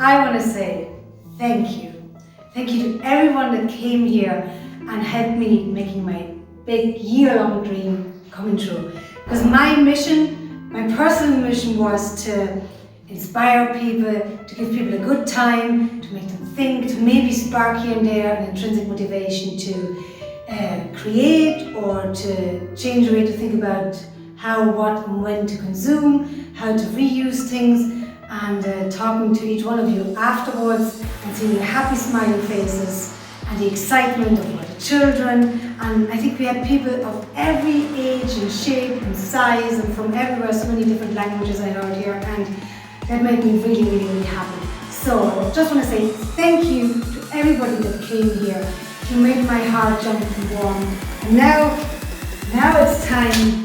I want to say thank you. Thank you to everyone that came here and helped me making my big year-long dream coming true. Because my mission, my personal mission was to inspire people, to give people a good time, to make them think, to maybe spark here and there an intrinsic motivation to create or to change the way to think about how, what and when to consume, how to reuse things, and talking to each one of you afterwards and seeing your happy smiling faces and the excitement of the children. And I think we had people of every age and shape and size and from everywhere, so many different languages I heard here, and that made me really, really, really happy. So I just want to say thank you to everybody that came here. You made my heart jump and warm. And now it's time